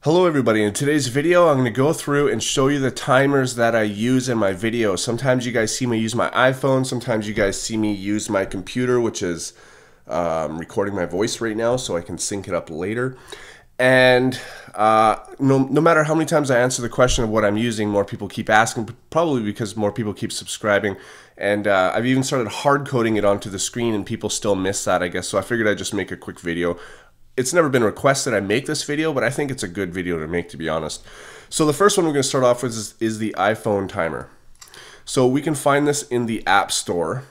Hello everybody, in today's video I'm going to go through and show you the timers that I use in my videos. Sometimes you guys see me use my iPhone, sometimes you guys see me use my computer, which is recording my voice right now so I can sync it up later. And no matter how many times I answer the question of what I'm using, more people keep asking, probably because more people keep subscribing. And I've even started hard coding it onto the screen and people still miss that, I guess. So I figured I'd just make a quick video. It's never been requested I make this video, but I think it's a good video to make, to be honest. So the first one we're going to start off with is the iPhone timer. So we can find this in the App Store.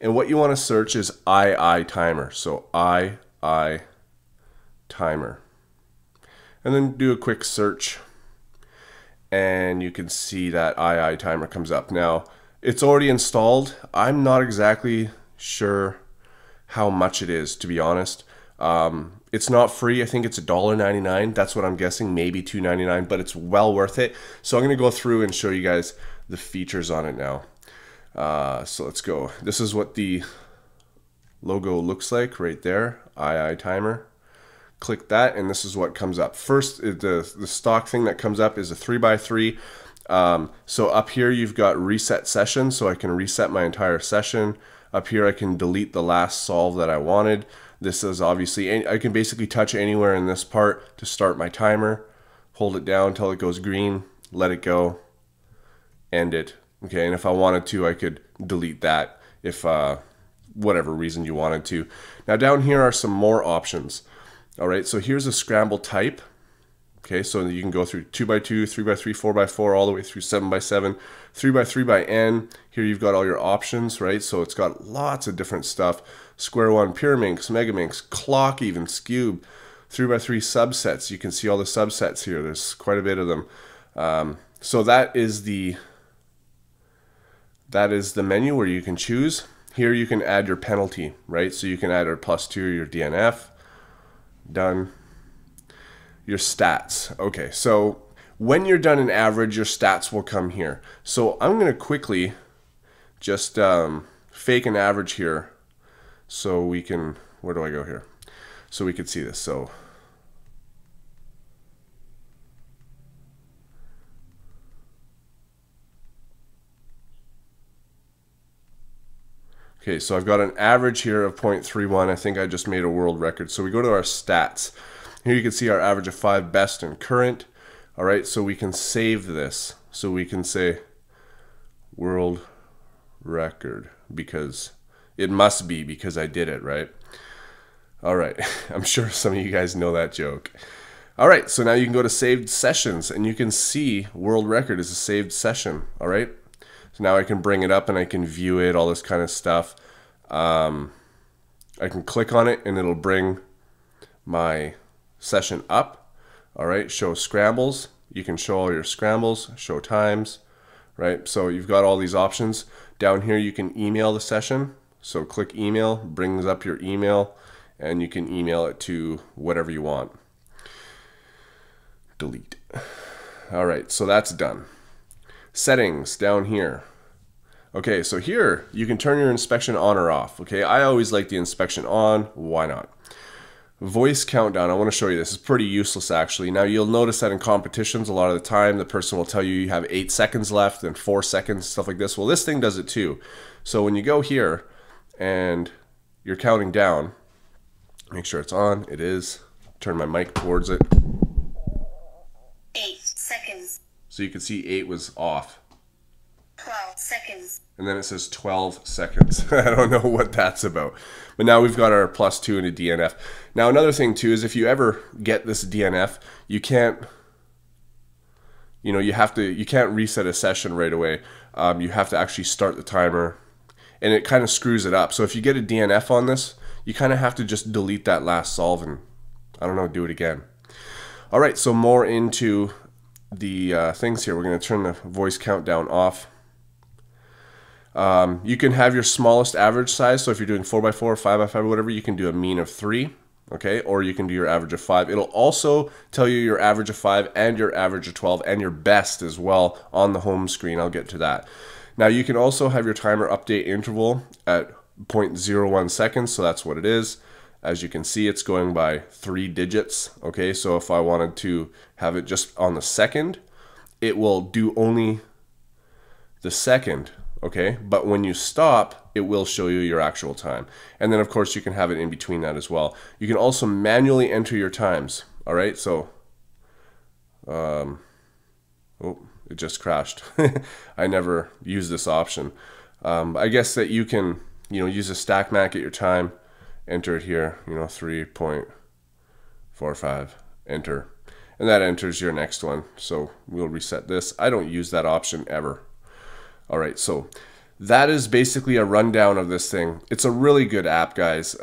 And what you want to search is timer. So timer. And then do a quick search. And you can see that timer comes up. Now, it's already installed. I'm not exactly sure how much it is, to be honest. It's not free. I think it's $1.99. That's what I'm guessing, maybe $2.99, but it's well worth it. So I'm going to go through and show you guys the features on it now. So let's go. This is what the logo looks like right there, timer. Click that and this is what comes up. First, the stock thing that comes up is a 3x3. So up here you've got reset session, so I can reset my entire session. Up here I can delete the last solve that I wanted. This is obviously, I can basically touch anywhere in this part to start my timer, hold it down until it goes green, let it go, end it. Okay, and if I wanted to, I could delete that if whatever reason you wanted to. Now down here are some more options. All right, so here's a scrambled type. Okay, so you can go through 2x2, 3x3, 4x4, all the way through 7x7, 3x3 by N. Here you've got all your options, right? So it's got lots of different stuff. Square one, pyraminx, megaminx, clock even, scube, 3x3 subsets. You can see all the subsets here. There's quite a bit of them. So that is the menu where you can choose. Here you can add your penalty, right? So you can add your +2 or your DNF. Done. Your stats. Okay, so when you're done in average, your stats will come here. So I'm going to quickly just fake an average here so we can, where do I go here? So we can see this. So okay, so I've got an average here of 0.31. I think I just made a world record. So we go to our stats. Here you can see our average of 5 best and current. All right, so we can save this. So we can say world record because it must be because I did it, right? All right, I'm sure some of you guys know that joke. All right, so now you can go to saved sessions and you can see world record is a saved session, all right? So now I can bring it up and I can view it, all this kind of stuff. I can click on it and it'll bring my session up. All right, show scrambles. You can show all your scrambles, show times, right? So you've got all these options. Down here you can email the session. So click email, brings up your email, and you can email it to whatever you want. Delete. All right, so that's done. Settings down here. Okay, so here you can turn your inspection on or off. Okay, I always like the inspection on. Why not? Voice countdown, I want to show you this. It's pretty useless actually. Now you'll notice that in competitions a lot of the time the person will tell you you have 8 seconds left and 4 seconds, stuff like this. Well, this thing does it too. So when you go here and you're counting down, make sure it's on. It is. Turn my mic towards it. 8 seconds. So you can see 8 was off. 12 seconds. And then it says 12 seconds. I don't know what that's about. But now we've got our +2 and a DNF. Now another thing too is if you ever get this DNF, you can't, you can't reset a session right away. You have to actually start the timer and it kind of screws it up. So if you get a DNF on this, you kind of have to just delete that last solve and, I don't know, do it again. All right, so more into the things here. We're going to turn the voice countdown off. You can have your smallest average size. So if you're doing 4x4, 5x5, whatever, you can do a mean of 3. Okay, or you can do your average of 5. It'll also tell you your average of 5 and your average of 12 and your best as well on the home screen. I'll get to that. Now you can also have your timer update interval at 0.01 seconds. So that's what it is. As you can see, it's going by 3 digits. Okay, so if I wanted to have it just on the second, it will do only the second. Okay, but when you stop, it will show you your actual time. And then of course you can have it in between that as well. You can also manually enter your times. All right, so oh, it just crashed. I never use this option. I guess that you can, use a stack mac at your time, enter it here, 3.45, enter. And that enters your next one. So we'll reset this. I don't use that option ever. All right, so that is basically a rundown of this thing. It's a really good app, guys.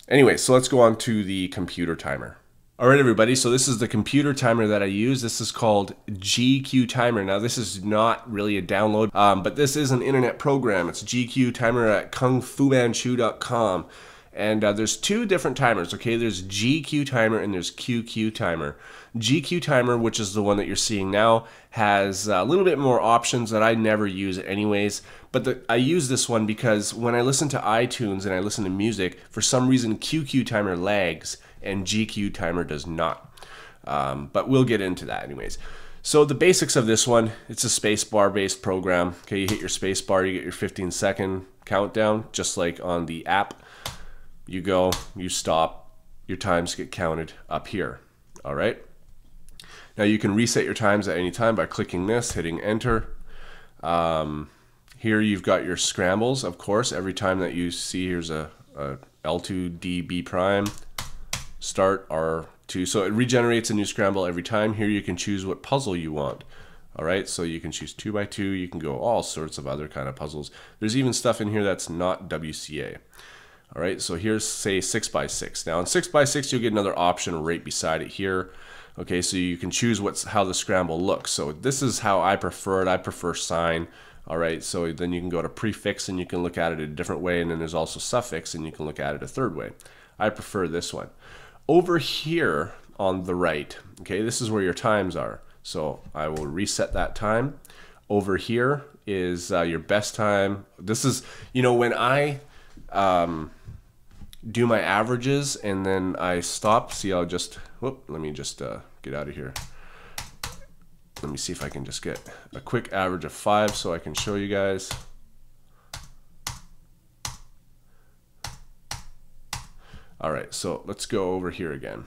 Anyway, so let's go on to the computer timer. All right, everybody, so this is the computer timer that I use. This is called gqtimer. Now, this is not really a download, but this is an internet program. It's gqtimer at kungfumanchu.com. And there's 2 different timers, okay? There's gqtimer and there's qqtimer. gqtimer, which is the one that you're seeing now, has a little bit more options that I never use anyways. But I use this one because when I listen to iTunes and I listen to music, for some reason qqtimer lags and gqtimer does not. But we'll get into that anyways. So the basics of this one, it's a spacebar based program. Okay, you hit your spacebar, you get your 15-second countdown, just like on the app. You go, you stop, your times get counted up here. All right. Now you can reset your times at any time by clicking this, hitting enter. Here you've got your scrambles, of course. Every time that you see, here's a L2DB prime, start R2. So it regenerates a new scramble every time. Here you can choose what puzzle you want. All right, so you can choose 2x2. You can go all sorts of other kind of puzzles. There's even stuff in here that's not WCA. All right, so here's say 6x6. Now in 6x6, you'll get another option right beside it here. Okay, so you can choose how the scramble looks. So this is how I prefer it. I prefer sign. All right, so then you can go to prefix and you can look at it a different way, and then there's also suffix and you can look at it a third way. I prefer this one. Over here on the right, okay, this is where your times are. So I will reset that time. Over here is your best time. This is, when I do my averages and then I stop. See, I'll just, let me just get out of here. Let me see if I can just get a quick average of 5 so I can show you guys. All right, so let's go over here again.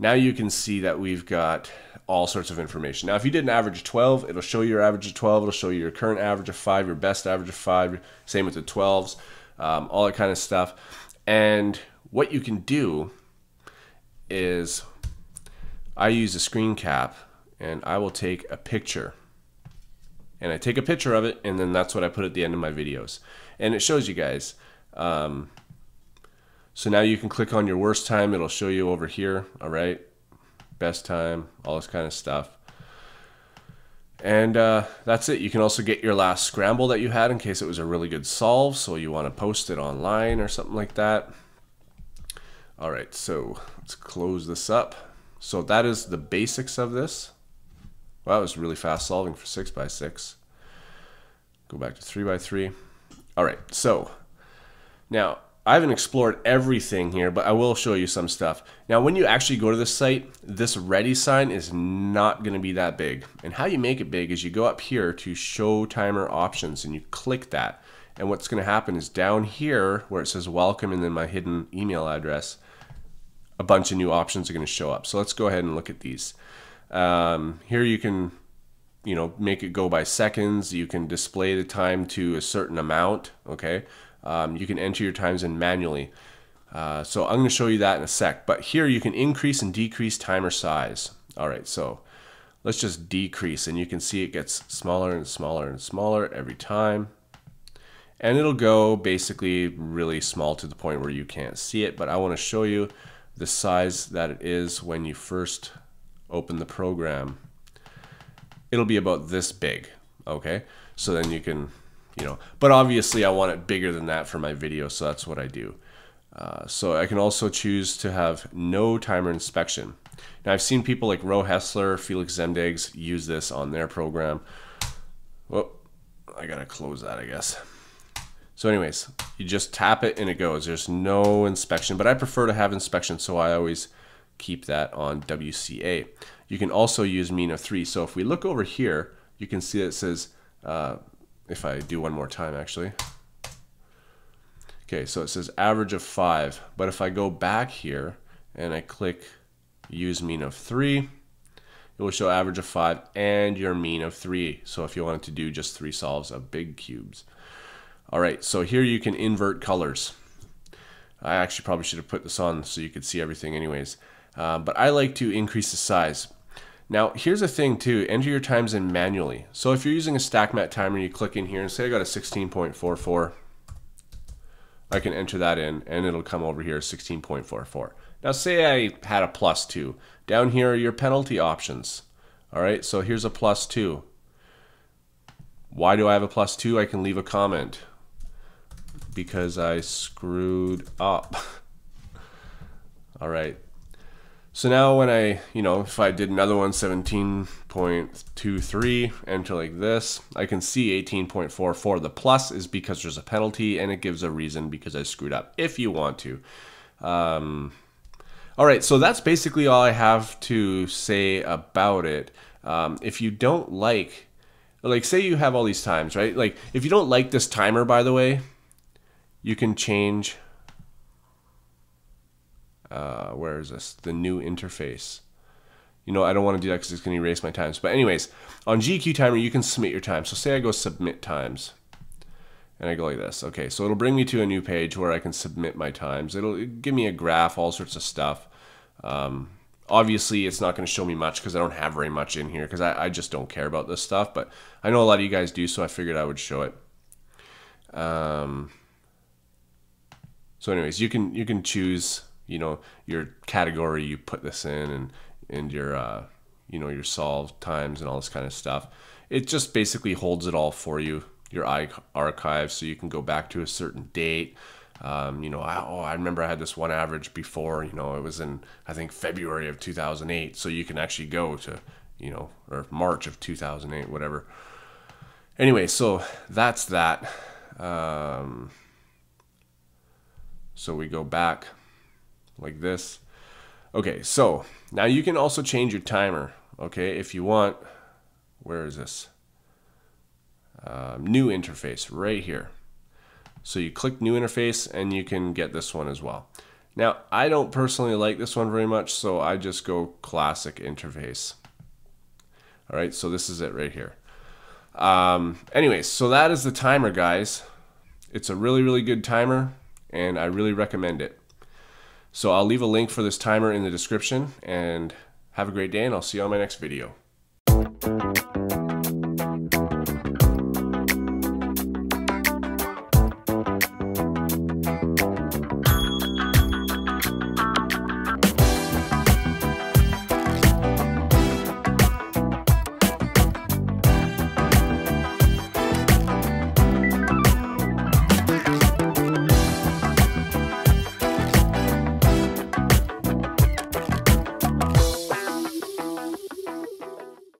Now you can see that we've got all sorts of information. Now, if you did an average of 12, it'll show you your average of 12. It'll show you your current average of 5, your best average of 5. Same with the 12s, all that kind of stuff. And what you can do is I use a screen cap and I will take a picture. And I take a picture of it, and then that's what I put at the end of my videos. And it shows you guys. So now you can click on your worst time. It'll show you over here, all right? Best time, all this kind of stuff. And that's it. You can also get your last scramble that you had in case it was a really good solve, so you want to post it online or something like that. All right, so let's close this up. So that is the basics of this. Well, that was really fast solving for 6x6. Go back to 3x3. All right, so now I haven't explored everything here, but I will show you some stuff. Now, when you actually go to this site, this ready sign is not going to be that big. And how you make it big is you go up here to show timer options and you click that. And what's going to happen is down here where it says welcome and then my hidden email address, a bunch of new options are going to show up. So let's go ahead and look at these. Here you can, make it go by seconds. You can display the time to a certain amount. Okay. You can enter your times in manually. So I'm going to show you that in a sec. But here you can increase and decrease timer size. All right. So let's just decrease, and you can see it gets smaller and smaller and smaller every time. And it'll go basically really small to the point where you can't see it. But I want to show you the size that it is when you first open the program. It'll be about this big. Okay. So then you can, but obviously I want it bigger than that for my video. So that's what I do. So I can also choose to have no timer inspection. Now I've seen people like Ro Hessler, Felix Zemdegs use this on their program. Well, I gotta close that, I guess. So anyways, you just tap it and it goes. There's no inspection, but I prefer to have inspection, so I always keep that on WCA. You can also use mean of 3. So if we look over here, you can see that it says, if I do one more time actually. Okay, so it says average of 5, but if I go back here and I click use mean of 3, it will show average of 5 and your mean of 3. So if you wanted to do just 3 solves of big cubes. Alright, so here you can invert colors. I actually probably should have put this on so you could see everything anyways. But I like to increase the size. Now here's the thing too, enter your times in manually. So if you're using a StackMat timer, you click in here and say I got a 16.44. I can enter that in and it'll come over here 16.44. Now say I had a +2. Down here are your penalty options. Alright, so here's a +2. Why do I have a +2? I can leave a comment. Because I screwed up. Alright. So now when I, if I did another one, 17.23, enter like this, I can see 18.44. The plus is because there's a penalty and it gives a reason because I screwed up, if you want to. Alright, so that's basically all I have to say about it. If you don't like say you have all these times, right? Like if you don't like this timer, by the way, you can change, where is this? The new interface. I don't want to do that because it's going to erase my times. But anyways, on gqtimer, you can submit your time. So say I go submit times. And I go like this. Okay, so it'll bring me to a new page where I can submit my times. It'll give me a graph, all sorts of stuff. Obviously, it's not going to show me much because I don't have very much in here because I just don't care about this stuff. But I know a lot of you guys do, so I figured I would show it. So anyways, you can choose, your category you put this in and your, your solve times and all this kind of stuff. It just basically holds it all for you, your archive, so you can go back to a certain date. I remember I had this one average before, it was in, I think, February of 2008. So you can actually go to, or March of 2008, whatever. Anyway, so that's that. So we go back like this. Okay, so now you can also change your timer, okay, if you want. Where is this? New interface right here. So you click new interface and you can get this one as well. Now, I don't personally like this one very much, so I just go classic interface. All right, so this is it right here. Anyways, so that is the timer, guys. It's a really, really good timer, and I really recommend it. So I'll leave a link for this timer in the description, and have a great day, and I'll see you on my next video.